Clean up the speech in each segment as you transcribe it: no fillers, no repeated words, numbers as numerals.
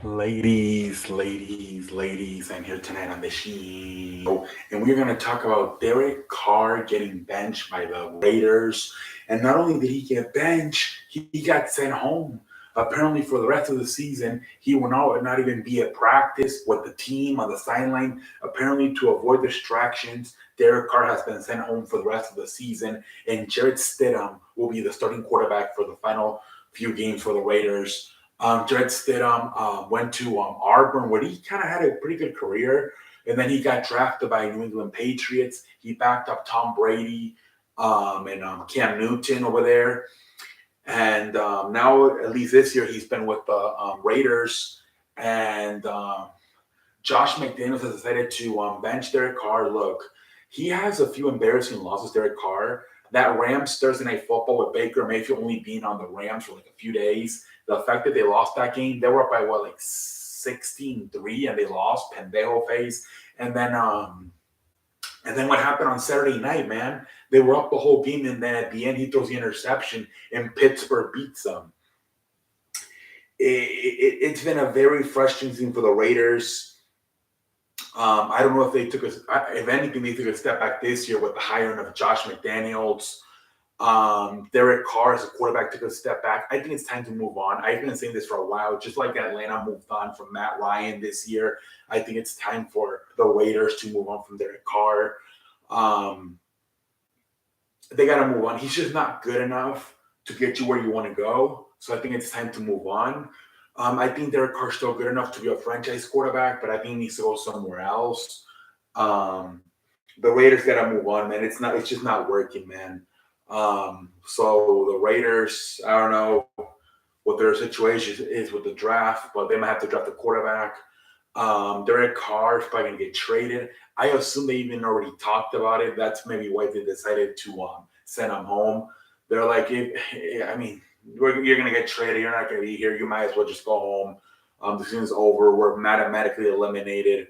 Ladies, I'm here tonight on the show, and we're going to talk about Derek Carr getting benched by the Raiders. And not only did he get benched, he got sent home. Apparently, for the rest of the season, he will not even be at practice with the team on the sideline. Apparently, to avoid distractions, Derek Carr has been sent home for the rest of the season, and Jarrett Stidham will be the starting quarterback for the final few games for the Raiders. Jarrett Stidham went to Auburn, where he kind of had a pretty good career, and then he got drafted by New England Patriots. He backed up Tom Brady and Cam Newton over there, and now at least this year he's been with the Raiders. And Josh McDaniels has decided to bench Derek Carr. Look, he has a few embarrassing losses, Derek Carr. That Rams Thursday Night Football with Baker Mayfield only being on the Rams for like a few days. The fact that they lost that game, they were up by what, like 16-3, and they lost, pendejo face. And then what happened on Saturday night, man? They were up the whole game, and then at the end he throws the interception, and Pittsburgh beats them. It's been a very frustrating thing for the Raiders. I don't know if if anything, they took a step back this year with the hiring of Josh McDaniels. Derek Carr as a quarterback took a step back. I think it's time to move on. I've been saying this for a while, just like Atlanta moved on from Matt Ryan this year. I think it's time for the Raiders to move on from Derek Carr. They got to move on. He's just not good enough to get you where you want to go. So I think it's time to move on. I think Derek Carr's still good enough to be a franchise quarterback, but I think he needs to go somewhere else. The Raiders got to move on, man. It's just not working, man. So the Raiders, I don't know what their situation is with the draft, but they might have to draft a quarterback. Derek Carr is probably going to get traded. I assume they even already talked about it. That's maybe why they decided to send him home. They're like, I mean, you're going to get traded. You're not going to be here. You might as well just go home. The season's over. We're mathematically eliminated.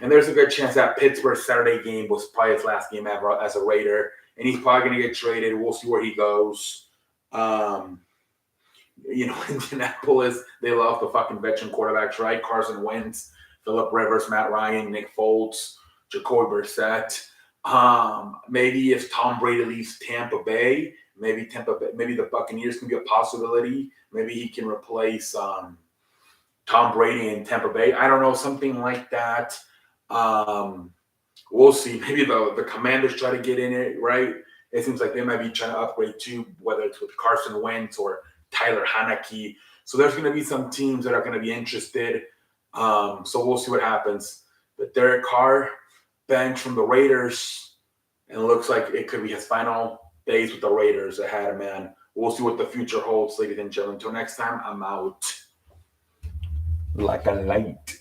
And there's a good chance that Pittsburgh Saturday game was probably his last game ever as a Raider. And he's probably going to get traded. We'll see where he goes. Indianapolis, they love the fucking veteran quarterbacks, right? Carson Wentz, Phillip Rivers, Matt Ryan, Nick Foles, Jacoby Brissett. Maybe if Tom Brady leaves Tampa Bay, maybe the Buccaneers can be a possibility. Maybe he can replace Tom Brady in Tampa Bay. I don't know, something like that. We'll see. Maybe the Commanders try to get in it, right? It seems like they might be trying to upgrade too, whether it's with Carson Wentz or Tyler Haneke. So there's going to be some teams that are going to be interested. So we'll see what happens. But Derek Carr, bench from the Raiders, and it looks like it could be his final days with the Raiders ahead, man. We'll see what the future holds, ladies and gentlemen. Until next time, I'm out. Like a light.